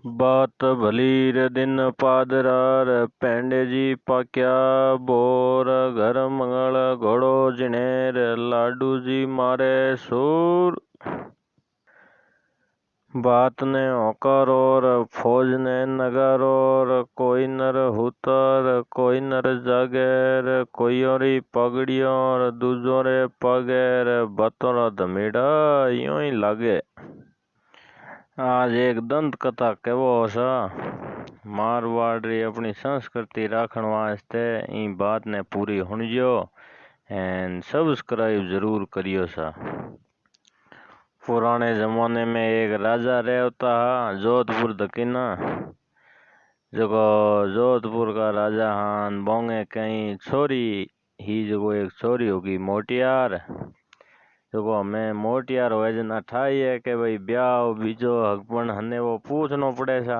बात भली रे दिन पादरार पेंडे जी पाक्या बोर घर मंगल घोड़ो जिनेर लाडू जी मारे सूर। बात ने होकर और फौज ने नगर और कोई नर हुतर कोई नर जागेर कोई औरी पगड़ियों और दूजो रे पगेर बतौर धमीड़ा यूं ही लागे। आज एक दंत कथा केवो सा मारवाड़ री अपनी संस्कृति राखण वास्ते ई बात ने पूरी हुणजो एंड सब्सक्राइब जरूर करियो सा। पुराने जमाने में एक राजा रहता हा जोधपुर दकीना। जको जोधपुर का राजा हान बोंगे कई छोरी ही जको एक छोरी होगी मोटियार। जको हमें मोटियार होए जना ठाई है कि भाई ब्याह बीजो हकपन हने वो पूछनो पड़े सा।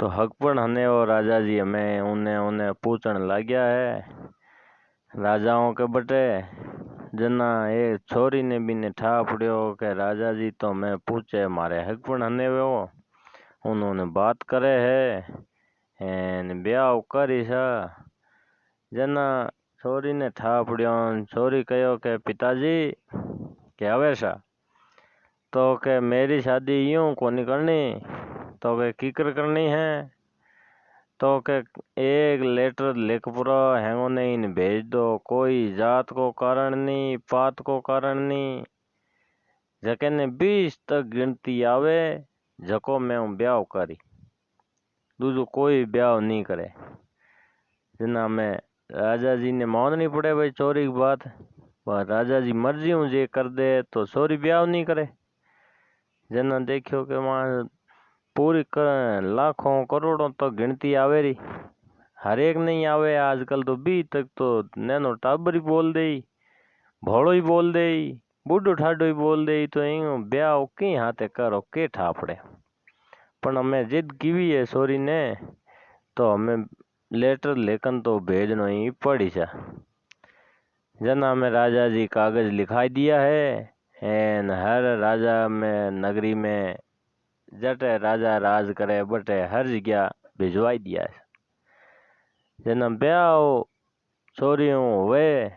तो हकपन हने वो राजा जी हमें उन्हें उन्हें पूछन लग गया है राजाओं के बटे। जना ये छोरी ने भी ने ठा पड़ियो के राजा जी तो मैं पूछे मारे हकपन हने वो उन्होंने बात करे है एन ब्याह करी सा। जना छोरी ने ठा पड़ियो छोरी कहो के पिताजी के आवे सा तो के मेरी शादी यूं कोनी करनी तो के कीकर करनी है तो के एक लेटर लिख पूरा हैंगो ने इन भेज दो। कोई जात को कारण नहीं पात को कारण नहीं जके ने 20 तक गिनती आवे जको मैं ब्याह करी दूजो कोई ब्याह नहीं करे। जना में राजा जी ने माननी पड़े भाई चोरी की बात पर राजा जी मर्जी हूँ जे कर दे तो चोरी ब्याह नहीं करे। जना देखियो के वहाँ पूरी लाखों करोड़ों तक गिनती आवे री हर एक नहीं आवे। आजकल तो 20 तक तो नैनो टाबर ही बोल दे भोड़ो ही बोल दे बूढ़ो ठाडो ही बोल दे तो यूं ब्याह के हाथे करो के ठापड़े। पण हमें जिद कीवी है सोरी ने तो हमें लेटर लेखन तो भेजनो ही पड़ी सा। जना में राजा जी कागज लिखाई दिया है एन हर राजा में नगरी में जटे राजा राज करे बटे हर जगह भिजवाई दिया है। जना ब्याह छोरियों हुए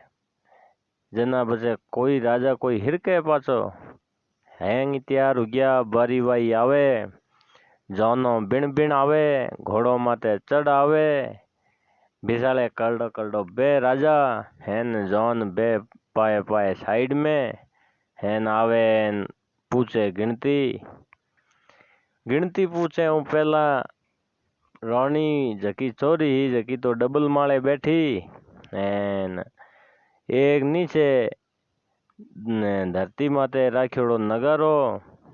जना बचे कोई राजा कोई हिरके पाछो हैंग तैयार हो गया बारी बाई आवे जानो बिन बिन आवे घोड़ो माते चढ़ आवे बिसाले करडो करडो बे राजा हैन जॉन बे पाए पाए साइड में हैन आवे पूछे गिनती गिनती पूछे हूँ पहला रानी जकी चोरी ही जकी तो डबल माले बैठी एन एक नीचे धरती माते राखियोड़ो नगारो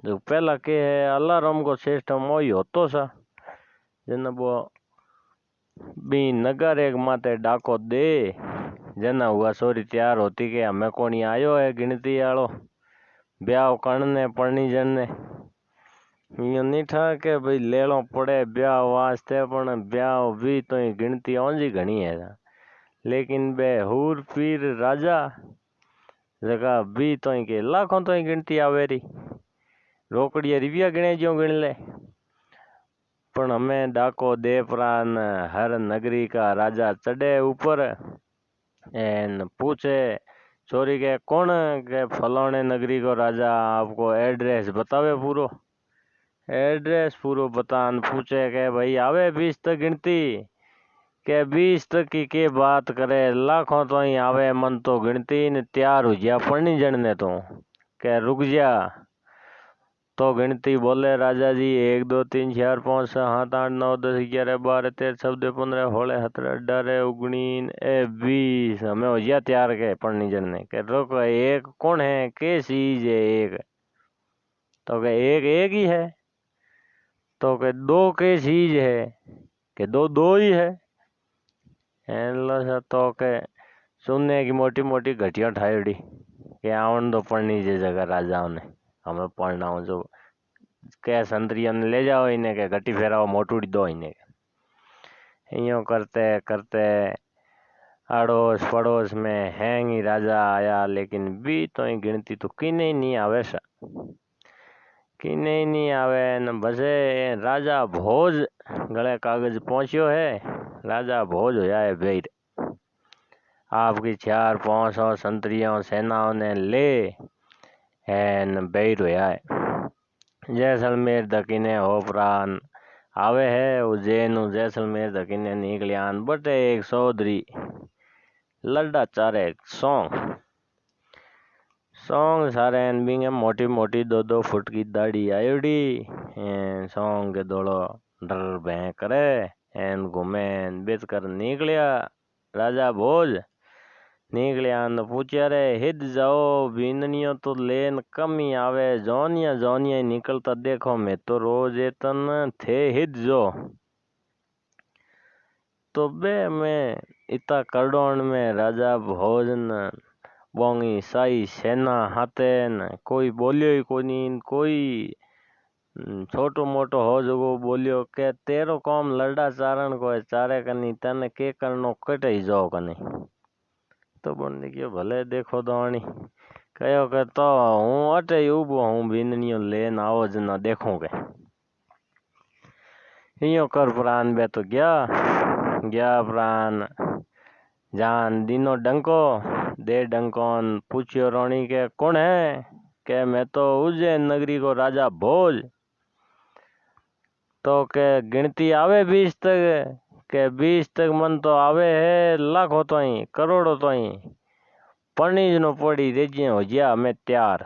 जो पहला के है अलार्म को सिस्टम वही होतो सा। जना वो बी नगर एक माते डाको दे जना हुआ सोरी तैयार होती के हमें कोनी आयो है गिनती आलो ब्याह करने पड़नी जनने यूं नहीं था के भाई लेलो पड़े ब्याह वास्ते पण ब्याह भी तो ही गिनती औंजी घनी है। लेकिन बे हूर पीर राजा जगह भी तो ही के लाखों तो ही गिनती आवे री रोकड़िया रिविया गिने जो गिन ले। पण हमें डाको दे प्राण हर नगरी का राजा चढ़े ऊपर एन पूछे चोरी के कौन के फलाने नगरी को राजा आपको एड्रेस बतावे पूरो एड्रेस पूरो बतान पूछे के भाई आवे 20 तक गिनती के 20 तक की के बात करे लाखों तो ही आवे मन तो गिनती ने तैयार हो गया पढ़नी जड़ने तो के रुक जा तो गिनती बोले राजा जी 1 2 3 4 5 6 7 8 9 10 11 12 13 14 15 16 17 18 19 20 हमें हो गया तैयार के पढ़नी जड़ने के रुक एक कौन है के चीज है एक तो के एक एक ही है तो के दो के चीज है कि दो दो ही है तो के सुनने की मोटी मोटी घटिया ठाईड़ी के आवन तो पढ़नी जे जगह राजाओं ने हमें पढ़ना हो जो के संतरिया ने ले जाओ इन्हें के घटी फेराओ मोटूड़ी दो इन्हें यूं करते करते अड़ोस पड़ोस में हैंग ही राजा आया लेकिन भी तो ही गिनती तो किने ही नहीं आवे सा कि नहीं आवे न बसे राजा भोज गले कागज पहुंचियो है। राजा भोज होया है बेर। आपकी 400-500 संतरियों सेनाओं ने ले एन बेर होया है। जैसलमेर दकीने होपरान आवे है उज्जैन जैसलमेर दकीने निकलियान बटे एक चौधरी लड्डा चारे सॉन्ग सारे बिंगे मोटी मोटी 2-2 फुट की दाढ़ी आयोड़ी सॉन्ग के दौड़ो डर भैं करे एन घूमे बेच कर निकलिया। राजा भोज निकलिया न पूछा रे हिद जाओ बीननियो तो लेन कम ही आवे जोनिया जोनिया ही निकलता देखो मैं तो रोज एतन थे हिद जो तो बे मैं इता करडोन में राजा भोजन बोंगी साई सेना हाथे न कोई बोलियो ही कोनी कोई छोटो मोटो हो जगो बोलियो के तेरो कौम लड़ा चारण को है चारे कनी तने के करनो कटे ही जाओ कनी तो बंदी क्यों भले देखो दवानी कहो के तो हूँ अटे ही उबो हूँ बीननियो लेन आओ जना देखूं के इयो कर प्राण बे तो गया प्राण जान दिनो डंको दे डंकोन पूछियो रोणी के कौन है के मैं तो उज्जैन नगरी को राजा भोज तो के गिनती आवे 20 तक के 20 तक मन तो आवे है लाखों तो ही करोड़ों तो ही पनीज नो पड़ी रेजिए हो गया मैं तैयार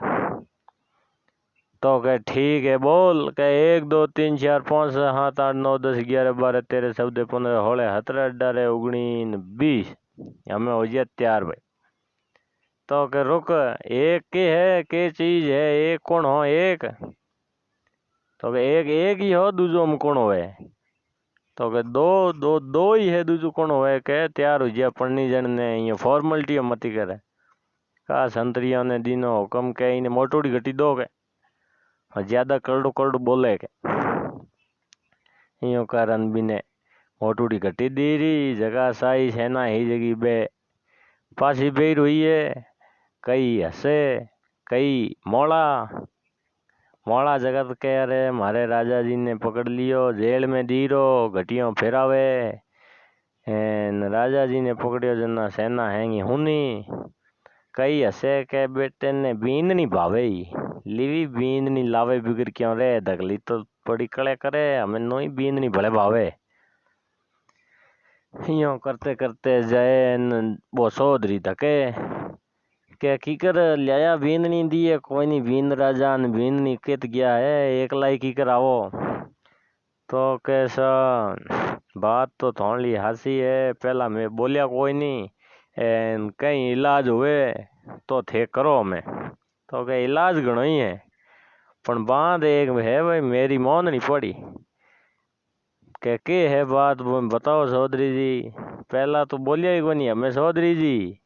तो के ठीक है बोल के 1 2 3 4 5 6 7 8 9 10 11 12 13 14 15 16 17 18 19 20 हमें हो गया तैयार भाई। तो के रुक एक के है के चीज है एक कौन हो एक तो के एक एक ही हो दूजो में कौन होए तो के दो दो दो ही है दूजो कौन होए के तैयार हो गया पढ़नी जन ने ये फॉर्मेलिटी मती करे का संतरियों ने दिनो हुक्म के इन्हें मोटोड़ी घटी दो के ज्यादा करड़ो करड़ो बोले के यो कारण बिने मोटोड़ी घटी दीरी जगह साई सेना ही जगी बे पासी बेर हुई है कई हसे कई मोड़ा जगत कह रहे मारे राजा जी ने पकड़ लियो जेल में दीरो घटियों फेरावे राजा जी ने पकड़ियो जना सेना हैंगी हुनी कई हसे के बेटे ने बींदनी भावे लीवी बींदनी लावे बिगड़ क्यों रे दगली तो बड़ी कड़े करे हमें नोई बींदनी भले भावे यो करते करते जाए वो चौधरी धके के कीकर लिया बींदनी दिए कोई नहीं बींद राजा ने बींदनी कित गया है एकला ही कीकर आवो तो कैसा बात तो थोड़ी हंसी है पहला मैं बोलिया कोई नहीं कहीं इलाज हुए तो थे करो हमें तो के इलाज घणो ही है पण बात एक है भाई मेरी मौन नहीं पड़ी के है बात बताओ चौधरी जी पहला तो बोलिया ही कोनी हमें चौधरी जी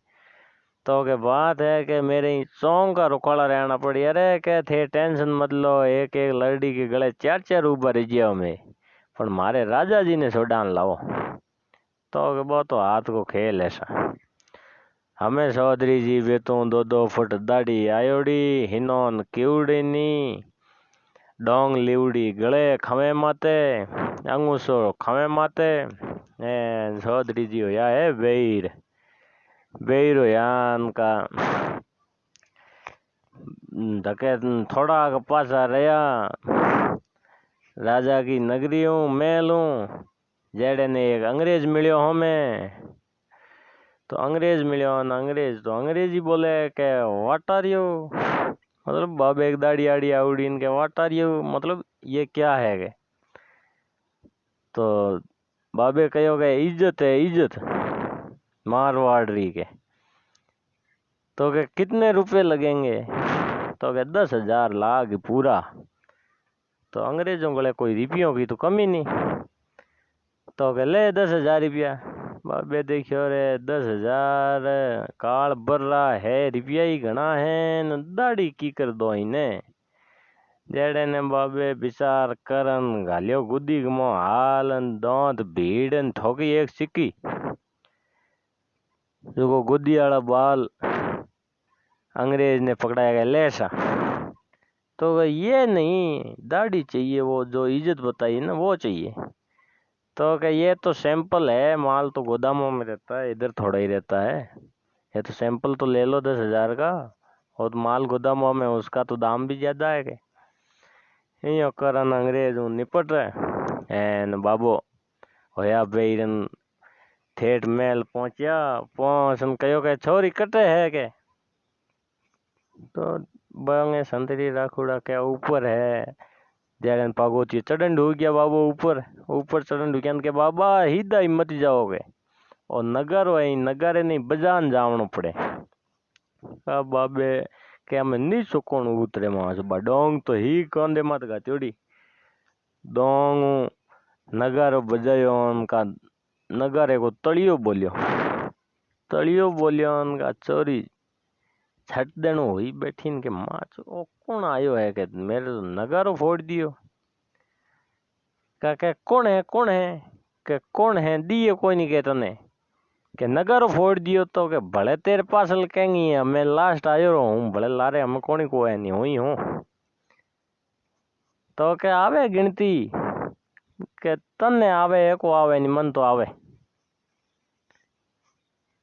तो के बात है कि मेरे सॉन्ग का रुखाड़ा रहना पड़ी अरे के थे टेंशन मत लो एक एक लड़की के गले 4-4 ऊपर रिजिया में पर मारे राजा जी ने सोडान लाओ तो के वो तो हाथ को खेल ऐसा हमें चौधरी जी वे तो 2-2 फुट दाढ़ी आयोड़ी हिनोन क्यूड़ी नी डोंग लिवड़ी गले खवे माते अंगूसो खवे माते चौधरी जी होया है बेर यान का धके थोड़ा पासा रहा राजा की नगरी हूँ महल हूँ जेड़े ने एक अंग्रेज मिलियो हमें तो अंग्रेज मिलियो न अंग्रेज तो अंग्रेजी बोले के व्हाट आर यू मतलब बाबे एक दाढ़ी आड़ी आवड़ी इनके व्हाट आर यू मतलब ये क्या है के तो बाबे कहो के इज्जत है इज्जत मारवाड़ी के तो के कितने रुपए लगेंगे तो के 10,000 लाख पूरा तो अंग्रेजों को कोई रुपयों की तो कमी नहीं तो के ले 10,000 रुपया बाबे देखियो रे 10,000 काल बर्रा है रुपया ही घना है न दाढ़ी की कर दो इन्हें जेड़े ने बाबे विचार करन घालियो गुदी गमो हालन दांत भीड़न ठोकी एक सिक्की जो गुदी वाला बाल अंग्रेज ने पकड़ाया गया लेसा तो ये नहीं, दाढ़ी चाहिए, वो जो इज्जत बताई ना वो चाहिए। तो क्या ये तो सैंपल है, माल तो गोदामों में रहता है, इधर थोड़ा ही रहता है। ये तो सैंपल तो ले लो 10,000 का, और माल गोदामों में उसका तो दाम भी ज्यादा है। के यो करन अंग्रेज हूँ निपट रहे एन बाबो होया बेरन ठेठ महल पहुंचा। पहुंचन कहो के छोरी कटे है के, तो बंगे संतरी राखुड़ा के ऊपर है। जैन पागोची चढ़न ढू गया बाबू ऊपर, ऊपर चढ़न ढू के बाबा हिदा ही मत जाओगे, और नगारो है नगारे नहीं बजान जावनो पड़े। का बाबे के हमें नहीं सुकोण उतरे वहां से डोंग तो ही कंधे मत गात्योड़ी डोंग नगारो बजायो उनका। नगारे को तलियो बोलियो उनका चोरी छट देनो हुई बैठी के माँ ओ कौन आयो है के मेरे तो नगारो फोड़ दियो। का कौन है के कौन है दिए कोई नहीं के तने के नगारो फोड़ दियो। तो के भले तेरे पास लकेंगी है, मैं लास्ट आयो हूँ, भले लारे हम कोनी को है नहीं हुई हूँ। तो के आवे गिनती के तने आवे को आवे नहीं मन तो आवे।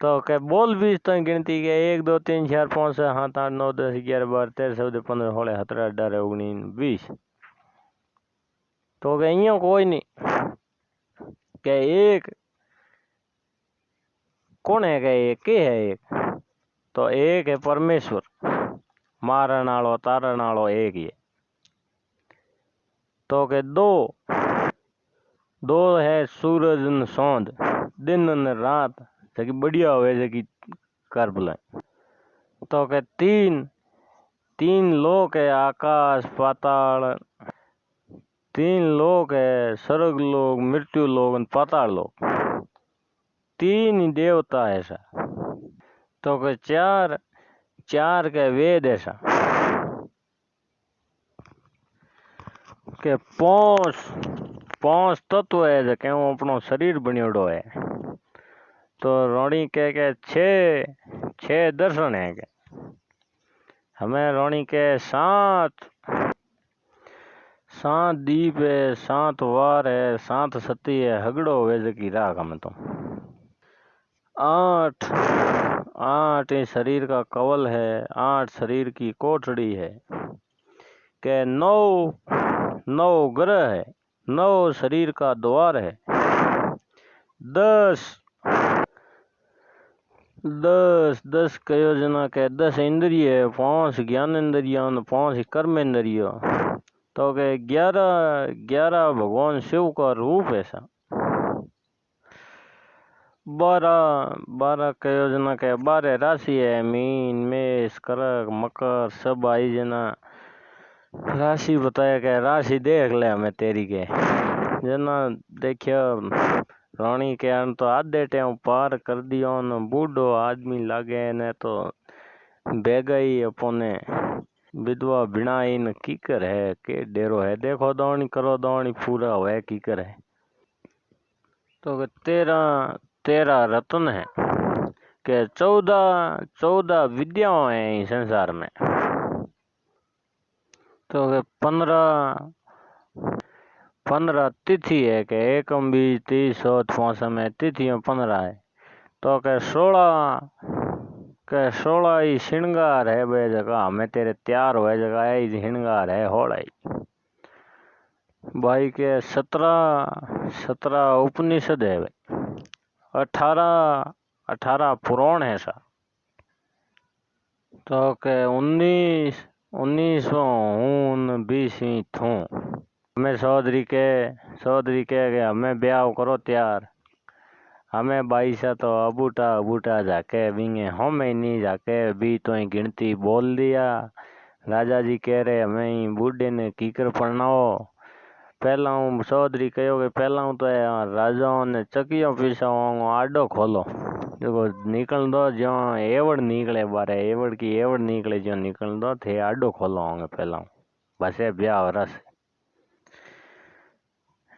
तो के बोल भी तो गिनती के 1 2 3 4 5 6 7 8 9 10 11 12 13 14 15 16 17 18 19 20। तो के इयो कोई नहीं के एक कौन है के है एक। तो एक है परमेश्वर, मारन आलो तारन आलो एक ही है। तो के दो है सूरज न सौंद, दिन न रात, जकी बढ़िया होवे जकी कर बुलाए। तो के तीन लोक है आकाश पाताल, 3 लोक है स्वर्ग लोक मृत्यु लोक और पाताल लोक, 3 ही देवता है ऐसा। तो के चार के वेद ऐसा के पांच तत्व है जके वो अपनो शरीर बनियोड़ो है। तो रोणी के छह दर्शन है के हमें रोणी के 7 दीप है, 7 वार है, 7 सती है, हगड़ो हुए जकी राख हमें तो 8 इस शरीर का कवल है, 8 शरीर की कोठड़ी है के 9 ग्रह है, 9 शरीर का द्वार है, 10 10 कयो जना के 10 इंद्रिय है, 5 ज्ञान इंद्रिय, 5 कर्म इंद्रिय। तो के 11 भगवान शिव का रूप ऐसा। 12 कयो जना के 12 राशि है, मीन मेष कर्क मकर सब आई जना राशि बताया के राशि देख ले हमें तेरी के जना देखियो। रानी के अन तो आधे टाइम पार कर दियो न बूढ़ो आदमी लागे ने तो बेगा ही अपने विधवा बिनाई न कीकर है के डेरो है। देखो दौनी करो दौनी पूरा है कीकर है। तो 13 रत्न है के 14 विद्याओं है इस संसार में। तो 15 तिथि है के एकम बीज 30 सोत में तिथियों 15 है। तो के 16 ही श्रृंगार है बे जगह हमें तेरे तैयार हुए जगह ही श्रृंगार है होड़ा ही भाई के 17 उपनिषद है भाई, 18 पुराण है सा। तो के 19वां हूँ 20वीं थू हमें चौधरी के हमें ब्याह करो तैयार। हमें बाईसा तो अबूटा जाके बिंगे हमें नहीं जाके भी तो ही गिनती बोल दिया। राजा जी कह रहे हमें ही बूढ़े ने कीकर पढ़नाओ। पहला हूँ चौधरी कहो कि पहला हूँ तो राजाओं ने चकियों पीछा आडो खोलो देखो निकल दो जो एवड़ निकले बारे एवड़ की एवड़ निकले जो निकल दो थे आडो खोलो होंगे पहला हूँ बस ब्याह रस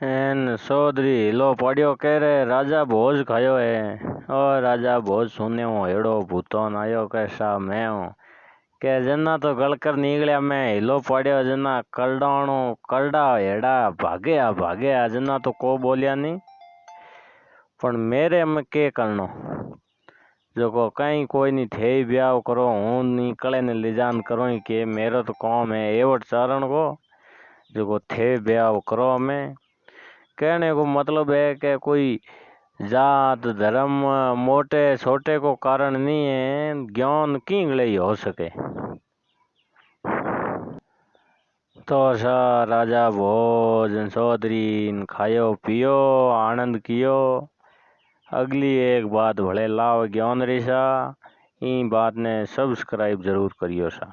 एन चौधरी लो पड़ियो कह रहे राजा भोज खायो है और राजा भोज सुने हूँ हेड़ो भूतोन आयो कैसा मैं हूँ के जना तो गलकर निकलिया मैं हिलो पड़ियो जना करडाणो करड़ा हेड़ा भाग्या जना तो को बोलिया नहीं। पण मेरे में के करनो जो कहीं कोई नहीं थे ब्याह करो हूँ निकले ने ले जान करो ही के मेरा तो काम है एवट चारण को जो थे ब्याह करो। हमें कहने को मतलब है कि कोई जात धर्म मोटे छोटे को कारण नहीं है, ज्ञान किंगले ही हो सके। तो सा राजा भोज चौधरी खायो पियो आनंद कियो। अगली एक बात भले लाभ ज्ञान रिसा ई बात ने सब्सक्राइब जरूर करियो सा।